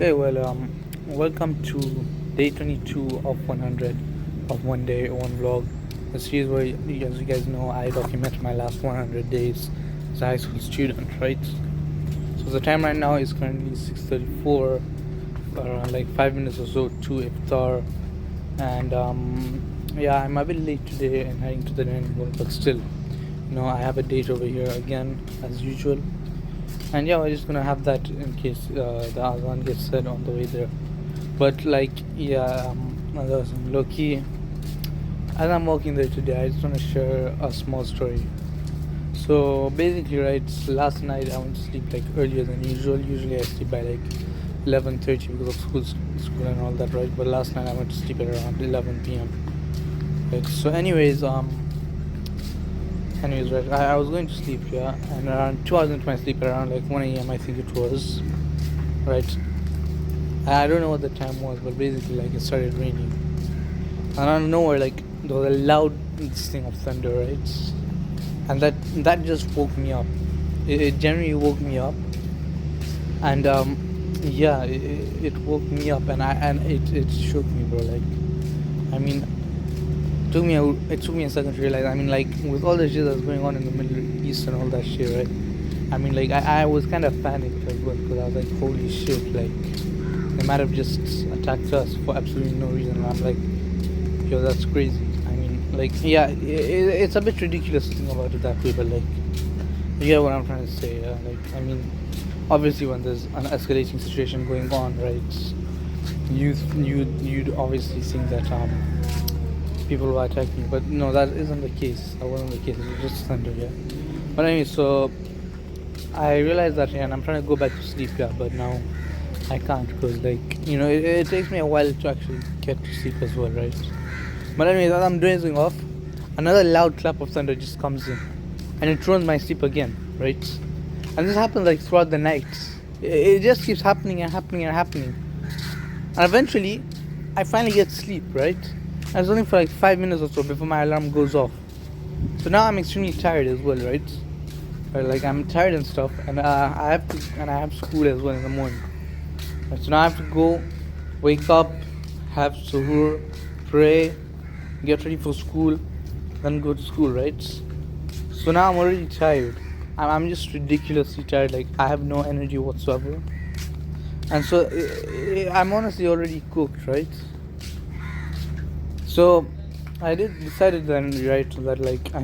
Okay, welcome to day 22 of 100 of one day, one vlog. The series where, as you guys know, I document my last 100 days as a high school student, right? So the time right now is currently 6:34, around like 5 minutes or so to iftar, and yeah, I'm a bit late today and heading to the dining hall, but still, I have a date over here again as usual. And yeah, we're just gonna have that in case the Azan gets said on the way there. But yeah, low key. As I'm walking there today, I just wanna share a small story. So basically, right, last night I went to sleep like earlier than usual. Usually I sleep by like 11:30 because of school and all that, right? But last night I went to sleep at around 11 p.m. Right. So, anyways, right, I was going to sleep, yeah, and around 2 hours into my sleep, around like 1 a.m., I think it was, right? I don't know what the time was, but basically, like, it started raining. And out of nowhere, like, there was a loud thing of thunder, right? And that just woke me up. It generally woke me up, and yeah, it woke me up, and it shook me, bro. Like, I mean, it took me a second to realize. I mean, like with all the shit that's going on in the Middle East and all that shit, right? I mean, like I was kind of panicked as well because I was like, holy shit, like they might have just attacked us for absolutely no reason. And I'm like, yo, that's crazy. I mean, like yeah, it's a bit ridiculous to think about it that way, but like, you get what I'm trying to say. Like, I mean, obviously when there's an escalating situation going on, right? You'd obviously think that people were attacking, but no, that isn't the case. That wasn't the case. It was just thunder, yeah. But anyway, so I realized that, yeah, and I'm trying to go back to sleep, yeah, but now I can't because, like, it takes me a while to actually get to sleep as well, right? But anyways, as I'm dozing off, another loud clap of thunder just comes in, and it ruins my sleep again, right? And this happens like throughout the night. It just keeps happening and happening and happening, and eventually, I finally get sleep, right? And it's only for like 5 minutes or so before my alarm goes off. So now I'm extremely tired as well, right? Like I'm tired and stuff, and I have school as well in the morning. Right, so now I have to go, wake up, have suhoor, pray, get ready for school, then go to school, right? So now I'm already tired. I'm just ridiculously tired. Like I have no energy whatsoever, and so I'm honestly already cooked, right? So I decided then, right, that like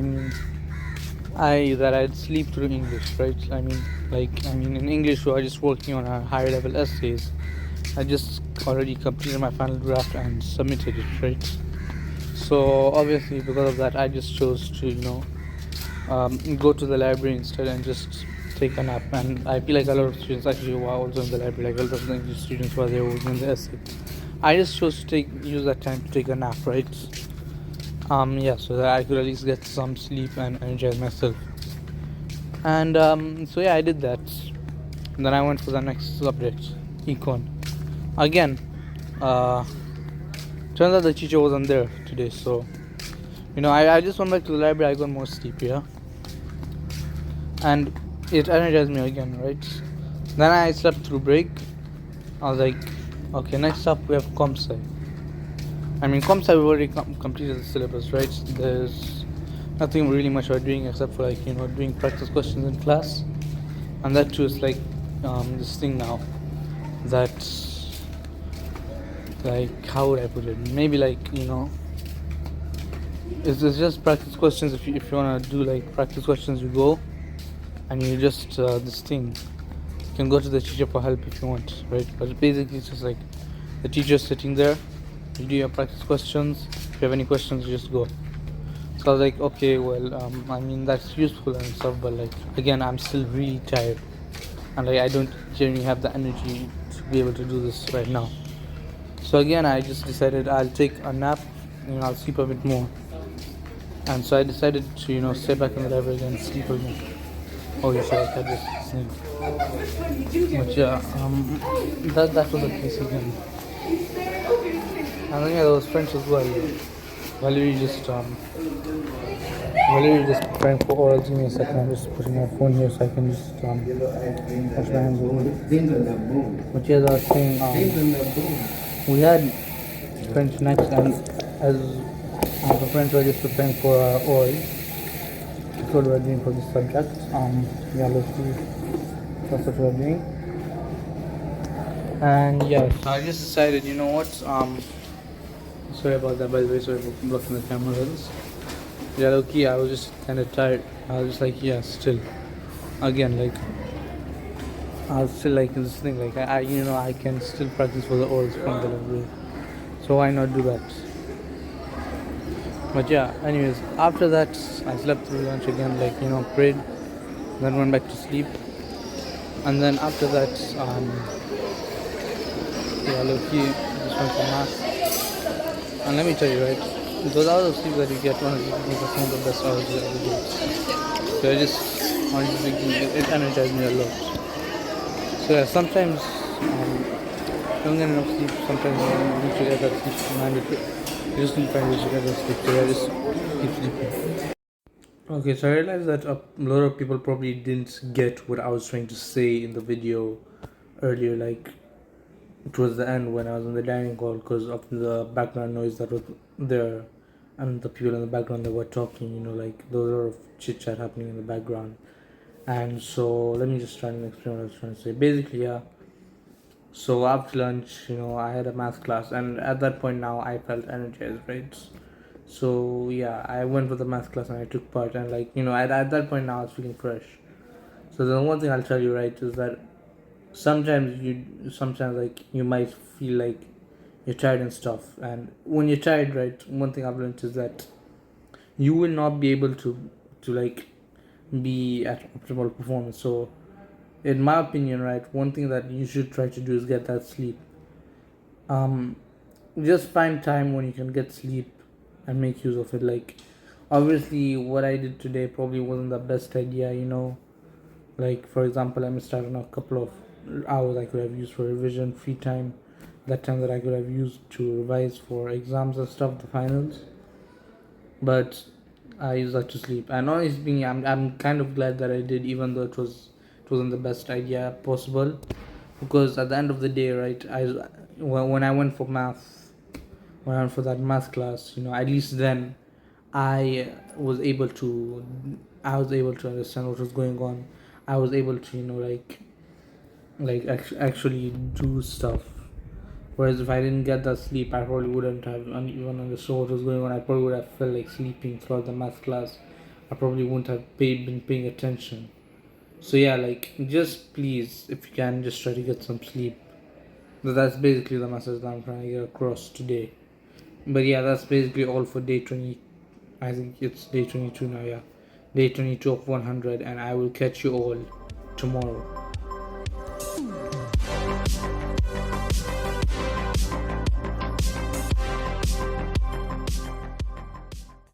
I'd sleep through English, right? In English we are just working on a higher level essays. I just already completed my final draft and submitted it, right? So obviously because of that I just chose to go to the library instead and just take a nap. And I feel like a lot of students actually were also in the library, like a lot of the English students were there working on the essay. I just chose to use that time to take a nap, right? Yeah, so that I could at least get some sleep and energize myself. And so yeah, I did that. And then I went for the next subject, econ. Again, uh, turns out the teacher wasn't there today, so I just went back to the library. I got more sleep, yeah, and it energized me again, right? Then I slept through break. I was like, okay, next up we have ComSci. ComSci we've already completed the syllabus, right? There's nothing really much we're doing except for doing practice questions in class, and that too is like this thing now that, like, how would I put it? Maybe it's just practice questions. If you wanna do like practice questions, you go and you just this thing. You can go to the teacher for help if you want, right? But basically, it's just like the teacher's sitting there. You do your practice questions. If you have any questions, you just go. So I was like, okay, well, that's useful and stuff, but like again, I'm still really tired, and like I don't generally have the energy to be able to do this right now. So again, I just decided I'll take a nap. I'll sleep a bit more, and so I decided to stay back in the library and sleep again. Oh, you should have had this thing. But yeah, that was the case again. And then yeah, there was French as well. Valerie just I'm literally just preparing for oral. Give me a second. I'm just putting my phone here so I can just wash my hands with it. But yes, I was saying we had French next, and as the French were just preparing for oral, that's what we're doing for this subject. Yeah, let's see. That's what we're doing. And yeah, so I just decided, you know what? Sorry about that, by the way. Sorry for blocking the cameras. Yeah, okay. I was just kind of tired. I was just like, yeah, still. Again, like, I was still like this thing, like, I can still practice for the oral from the level. So why not do that? But yeah, anyways, after that, I slept through lunch again, like, prayed, then went back to sleep. And then after that, yeah, low key, just went for math. And let me tell you, right, those hours of sleep that you get, honestly, are some of the best hours you ever get. So I just, honestly speaking, it energized me a lot. So yeah, sometimes you don't get enough sleep, sometimes you need to get that sleep mandatory. You just need to find ways to get that sleep, so yeah, just keep sleeping. Okay, so I realized that a lot of people probably didn't get what I was trying to say in the video earlier, like towards the end when I was on the dining hall, because of the background noise that was there and the people in the background that were talking, like there was a lot of chit chat happening in the background. And so let me just try and explain what I was trying to say. Basically, yeah. So after lunch, I had a math class, and at that point now I felt energized, right? So yeah, I went for the math class and I took part, and like at that point now I was feeling fresh. So the one thing I'll tell you, right, is that sometimes like you might feel like you're tired and stuff, and when you're tired, right, one thing I've learned is that you will not be able to like be at optimal performance. So in my opinion, right, one thing that you should try to do is get that sleep. um just find time when you can get sleep and make use of it. Like, obviously what I did today probably wasn't the best idea, like for example I missed out on a couple of hours I could have used for revision, free time, that time that I could have used to revise for exams and stuff, the finals. But I used that to sleep, and honestly being, I'm kind of glad that I did, even though it wasn't the best idea possible. Because at the end of the day, right, when I went for math, when I went for that math class, at least then I was able to I was able to understand what was going on. I was able to actually do stuff. Whereas if I didn't get that sleep, I probably wouldn't have even understood what was going on. I probably would have felt like sleeping throughout the math class. I probably wouldn't have been paying attention. So yeah, like, just please, if you can, just try to get some sleep. But that's basically the message that I'm trying to get across today. But yeah, that's basically all for day 20. I think it's day 22 now, yeah. Day 22 of 100, and I will catch you all tomorrow.